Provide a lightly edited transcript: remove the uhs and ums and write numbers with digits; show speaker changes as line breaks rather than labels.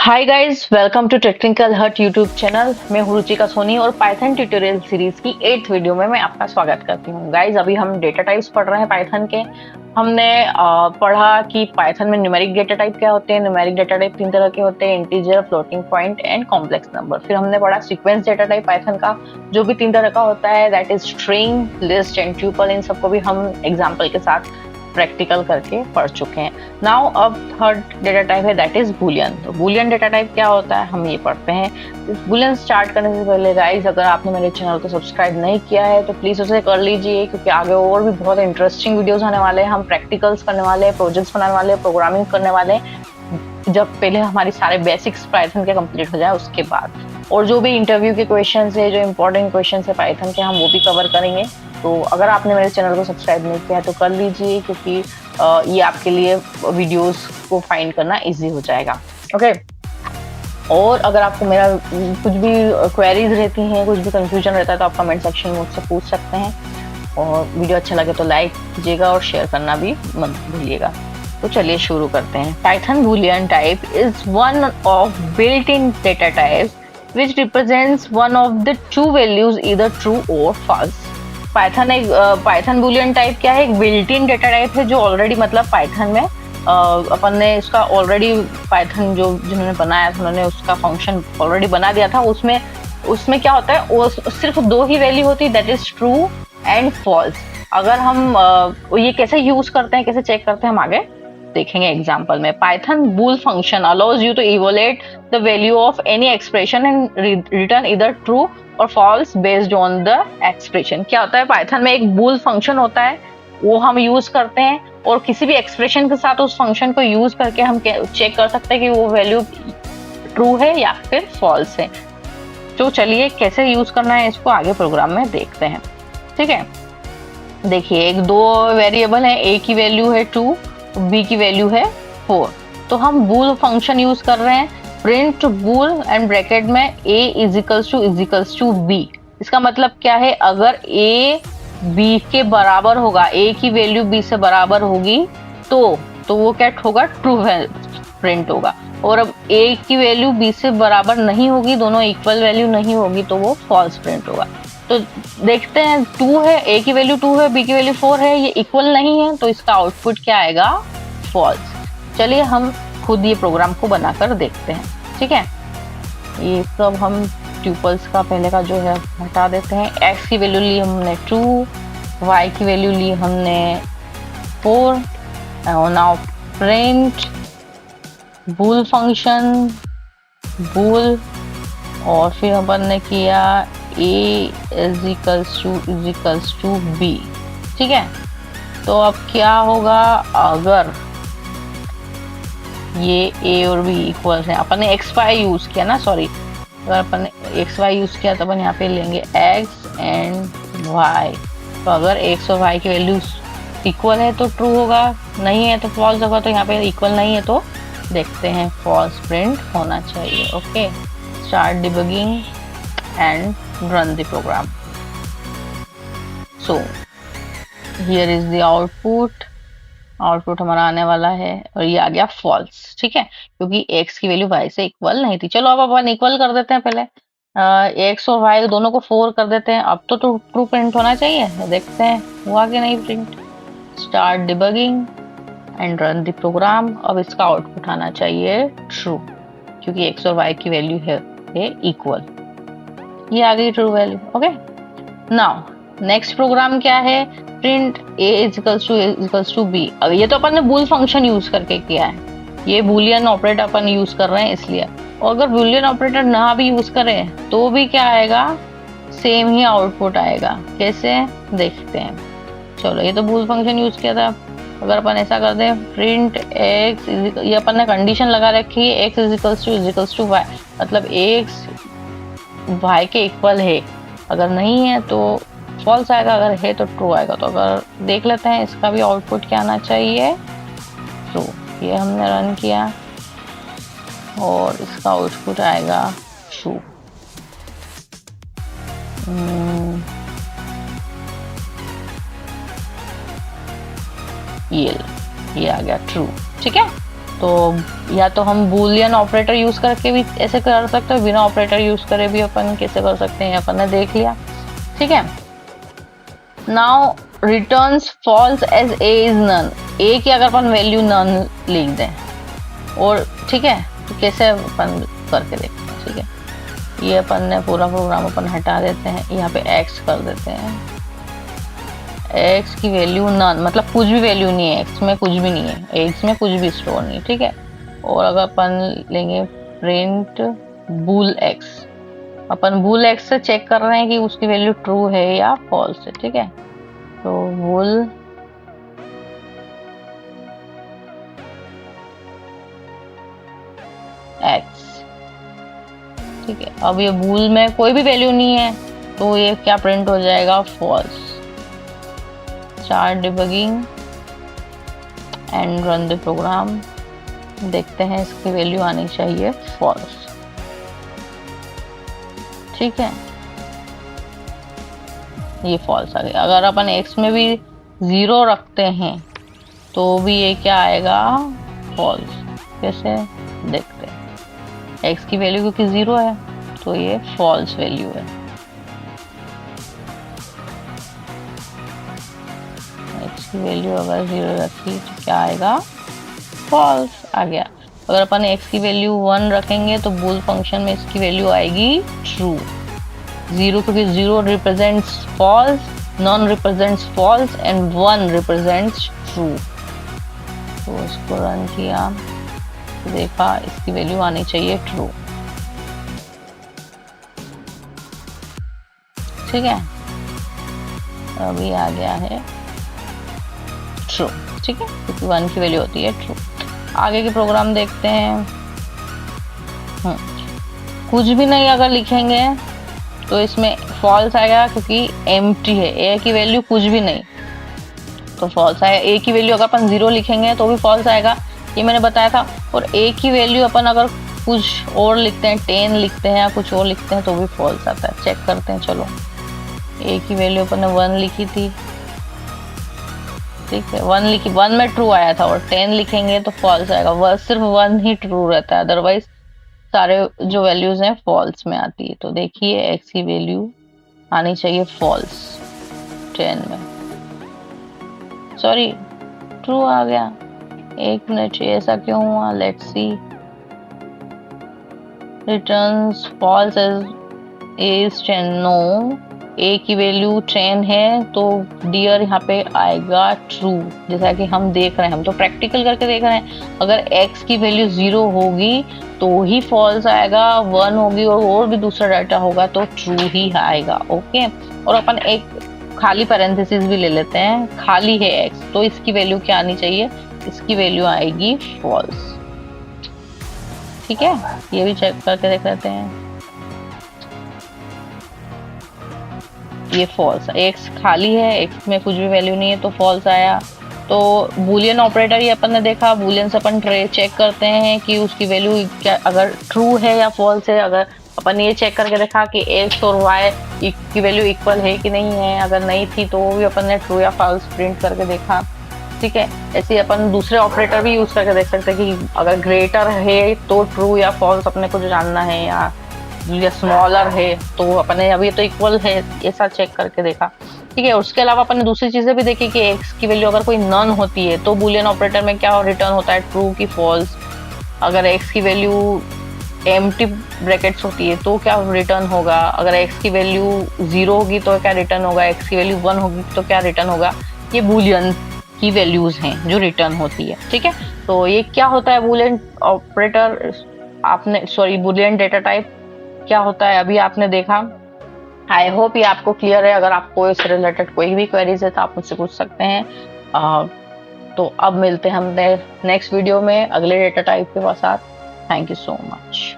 Hi guys, welcome to technical hut YouTube channel. मैं हूँ रुचिका सोनी और पाइथन ट्यूटोरियल सीरीज की 8th वीडियो में मैं आपका स्वागत करती हूँ। गाइस, अभी हम डेटा टाइप्स पढ़ रहे हैं पाइथन के। हमने पढ़ा कि पाइथन में न्यूमेरिक डेटा टाइप क्या होते हैं। न्यूमेरिक डेटा टाइप 3 तरह के होते हैं: integer, floating point and complex number. फिर हमने पढ़ा सीक्वेंस डेटा टाइप पाइथन का, जो भी 3 तरह का होता है, that is string, list and tuple. इन सबको भी हम एग्जाम्पल के साथ प्रैक्टिकल करके पढ़ चुके हैं। नाउ अब थर्ड डेटा टाइप है, दैट इज बूलियन। तो बूलियन डेटा टाइप क्या होता है, हम ये पढ़ते हैं। बूलियन स्टार्ट करने से पहले गाइस, अगर आपने मेरे चैनल को सब्सक्राइब नहीं किया है तो प्लीज उसे कर लीजिए, क्योंकि आगे और भी बहुत इंटरेस्टिंग वीडियोस आने वाले हैं। हम प्रैक्टिकल्स करने वाले हैं, प्रोजेक्ट्स बनाने वाले हैं, प्रोग्रामिंग करने वाले हैं, जब पहले हमारी सारे बेसिक्स पाइथन के कंप्लीट हो जाए उसके बाद। और जो भी इंटरव्यू के क्वेश्चंस है, जो इंपॉर्टेंट क्वेश्चंस है पाइथन के, हम वो भी कवर करेंगे। तो अगर आपने मेरे चैनल को सब्सक्राइब नहीं किया है तो कर लीजिए, क्योंकि ये आपके लिए वीडियोस को फाइंड करना इजी हो जाएगा। ओके। और अगर आपको मेरा कुछ भी क्वेरीज रहती हैं, कुछ भी कंफ्यूजन रहता है, तो आप कमेंट सेक्शन में मुझसे पूछ सकते हैं। और वीडियो अच्छा लगे तो लाइक कीजिएगा और शेयर करना भी मत भूलिएगा। तो चलिए शुरू करते हैं। Python Boolean type is one of built in data types which represents one of the two values, either true और फॉल्स। पाइथन बूलियन टाइप क्या है? एक बिल्ट इन डेटा टाइप है, जो ऑलरेडी मतलब पाइथन में अपन ने इसका ऑलरेडी, पाइथन जो जिन्होंने बनाया था उन्होंने उसका फंक्शन ऑलरेडी बना दिया था। उसमें क्या होता है, वो सिर्फ 2 ही वैल्यू होती है, that is true and false. अगर हम ये कैसे यूज करते हैं, कैसे चेक करते हैं, हम आगे देखेंगे एग्जांपल में। Python bool function allows you to evaluate the value of any expression and return either true और false based on the expression. क्या होता है, पाइथन में एक बूल फंक्शन होता है, वो हम यूज करते हैं, और किसी भी एक्सप्रेशन के साथ उस फंक्शन को यूज करके हम चेक कर सकते हैं कि वो वैल्यू ट्रू है या फिर फॉल्स है। तो चलिए कैसे यूज करना है इसको आगे प्रोग्राम में देखते हैं। ठीक है, देखिए, एक 2 वेरिएबल है, ए की वैल्यू है 2, बी की वैल्यू है 4। तो हम बूल फंक्शन यूज कर रहे हैं, प्रिंट बूल एंड ब्रैकेट में a is equals to b। इसका मतलब क्या है, अगर a b के बराबर होगा, a की वैल्यू b से बराबर होगी तो वो क्या होगा, ट्रू प्रिंट होगा। और अब a की वैल्यू b से बराबर नहीं होगी, दोनों इक्वल वैल्यू नहीं होगी, तो वो फॉल्स प्रिंट होगा। तो देखते हैं, 2 है, a की वैल्यू 2 है, b की वैल्यू 4 है, ये इक्वल नहीं है, तो इसका आउटपुट क्या आएगा, फॉल्स। चलिए हम खुद ये प्रोग्राम को बनाकर देखते हैं। ठीक है, ये सब हम ट्यूपल्स का पहले का जो है हटा देते हैं। x की वैल्यू ली हमने 2, y की वैल्यू ली हमने 4। Now print bool function bool, और फिर अपन ने किया a is equals to b। ठीक है, तो अब क्या होगा, अगर ये a और b इक्वल है, अपन ने एक्स वाई यूज किया ना, सॉरी, अगर अपन ने एक्स वाई यूज किया तो अपन यहाँ पे लेंगे x एंड y। तो अगर x और y की वैल्यू इक्वल है तो ट्रू होगा, नहीं है तो फॉल्स होगा। तो यहाँ पे इक्वल नहीं है तो देखते हैं, फॉल्स प्रिंट होना चाहिए। Okay, start debugging and run the program. So here is the output हमारा आने वाला है, और ये आ गया फॉल्स। ठीक है, क्योंकि x की वैल्यू y से इक्वल नहीं थी। चलो अब अपन इक्वल कर देते हैं, पहले x और y दोनों को 4 कर देते हैं। अब तो ट्रू प्रिंट होना चाहिए, देखते हैं हुआ कि नहीं print. Start debugging and run the program. अब इसका आउटपुट आना चाहिए ट्रू, क्योंकि x और y की वैल्यू है इक्वल। ये आ गई true value. Okay, now next program क्या है, print a is equals to b। अब ये तो अपन ने बूल फंक्शन यूज करके किया है, ये बूलियन ऑपरेटर अपन यूज कर रहे हैं इसलिए। और अगर बूलियन ऑपरेटर ना भी यूज करें तो भी क्या आएगा, सेम ही आउटपुट आएगा। कैसे, देखते हैं। चलो, ये तो बूल फंक्शन यूज किया था, अगर अपन ऐसा कर दें, प्रिंट x, ये अपन ने कंडीशन लगा रखी है, x is equals to y, मतलब x y के इक्वल है। अगर नहीं है तो फॉल्स आएगा, अगर है तो ट्रू आएगा। तो अगर देख लेते हैं इसका भी आउटपुट क्या आना चाहिए, ट्रू। ये हमने रन किया और इसका आउटपुट आएगा ट्रू। ये आ गया ट्रू। ठीक है, तो या तो हम बूलियन ऑपरेटर यूज करके भी ऐसे कर सकते हैं, बिना ऑपरेटर यूज करे भी अपन कैसे कर सकते हैं अपन ने देख लिया। ठीक है, now returns false as a is none, a की अगर अपन वैल्यू नन लिख दें और ठीक है, तो कैसे अपन करके देखते हैं। ठीक है, ये अपन ने पूरा प्रोग्राम अपन हटा देते हैं, यहाँ पे x कर देते हैं, x की वैल्यू नन मतलब कुछ भी वैल्यू नहीं है, x में कुछ भी नहीं है, x में कुछ भी स्टोर नहीं। ठीक है, और अगर अपन लेंगे प्रिंट बूल x, अपन बूल x से चेक कर रहे हैं कि उसकी वैल्यू ट्रू है या फॉल्स है। ठीक है, तो बूल x, ठीक है, अब ये बूल में कोई भी वैल्यू नहीं है तो ये क्या प्रिंट हो जाएगा, false. Start debugging and run the program, देखते हैं इसकी वैल्यू आनी चाहिए फॉल्स। ठीक है, ये फॉल्स आ गया। अगर अपन x में भी 0 रखते हैं तो भी ये क्या आएगा, फॉल्स। कैसे देखते हैं, x की वैल्यू क्योंकि 0 है तो ये फॉल्स वैल्यू है। x की वैल्यू अगर 0 रखी तो क्या आएगा, फॉल्स आ गया। अगर अपन x की वैल्यू 1 रखेंगे तो बूल फंक्शन में इसकी वैल्यू आएगी ट्रू। 0 क्योंकि 0 represents false, none represents false and 1 represents true. तो इसको रन किया तो देखा इसकी वैल्यू आनी चाहिए ट्रू। ठीक है, अभी आ गया है ट्रू। ठीक है, क्योंकि 1 की वैल्यू होती है ट्रू। आगे के प्रोग्राम देखते हैं। कुछ भी नहीं अगर लिखेंगे तो इसमें फॉल्स आएगा क्योंकि एम्प्टी है, ए की वैल्यू कुछ भी नहीं तो फॉल्स आएगा। ए की वैल्यू अगर अपन 0 लिखेंगे तो भी फॉल्स आएगा, ये मैंने बताया था। और ए की वैल्यू अपन अगर कुछ और लिखते हैं, 10 लिखते हैं या कुछ और लिखते हैं तो भी फॉल्स आता है। चेक करते हैं, चलो। ए की वैल्यू अपन ने 1 लिखी थी, ठीक है, 1 लिखी, 1 में ट्रू आया था, और 10 लिखेंगे तो फॉल्स आएगा। सिर्फ 1 ही ट्रू रहता है, अदरवाइज सारे जो वैल्यूज हैं फॉल्स में आती है। तो देखिए एक्स की वैल्यू आनी चाहिए फॉल्स 10 में, सॉरी ट्रू आ गया। एक मिनट, ऐसा क्यों हुआ, let's see. Returns false as 10, no, a की वैल्यू 10 है तो डियर यहाँ पे आएगा ट्रू। जैसा कि हम देख रहे हैं, हम तो प्रैक्टिकल करके देख रहे हैं, अगर x की वैल्यू 0 होगी तो ही फॉल्स आएगा, 1 होगी और भी दूसरा डाटा होगा तो ट्रू ही आएगा। ओके, और अपन एक खाली पैरेंथेसिस भी ले लेते हैं, खाली है x तो इसकी वैल्यू क्या आनी चाहिए, इसकी वैल्यू आएगी फॉल्स। ठीक है, ये भी चेक करके देख लेते हैं। ये फॉल्स, एक्स खाली है, एक्स में कुछ भी वैल्यू नहीं है तो फॉल्स आया। तो बूलियन ऑपरेटर ये अपन ने देखा, बूलियन से अपन चेक करते हैं कि उसकी वैल्यू क्या अगर ट्रू है या फॉल्स है। अगर अपन ये चेक करके देखा कि एक्स और वाई की वैल्यू इक्वल है कि नहीं है, अगर नहीं थी तो वो भी अपन ने ट्रू या फॉल्स प्रिंट करके देखा। ठीक है, ऐसे अपन दूसरे ऑपरेटर भी यूज करके देख सकते हैं कि अगर ग्रेटर है तो ट्रू या फॉल्स अपने को जो जानना है, या स्मॉलर है तो अपने अभी तो इक्वल है, ऐसा चेक करके देखा। ठीक है, उसके अलावा अपन ने दूसरी चीजें भी देखी कि एक्स की वैल्यू अगर कोई नन होती है तो बूलियन ऑपरेटर में क्या रिटर्न होता है, ट्रू की फॉल्स। अगर एक्स की वैल्यू एम्प्टी ब्रैकेट्स होती है तो क्या रिटर्न होगा, अगर एक्स की वैल्यू 0 होगी तो क्या रिटर्न होगा, एक्स की वैल्यू 1 होगी तो क्या रिटर्न होगा। ये बूलियन की वैल्यूज हैं जो रिटर्न होती है। ठीक है, तो ये क्या होता है बूलियन ऑपरेटर, आपने सॉरी बूलियन डेटा टाइप क्या होता है अभी आपने देखा। आई होप ये आपको क्लियर है। अगर आपको इससे रिलेटेड कोई भी क्वेरीज है तो आप मुझसे पूछ सकते हैं। तो अब मिलते हैं हम नेक्स्ट वीडियो में अगले डेटा टाइप के साथ। Thank you so much.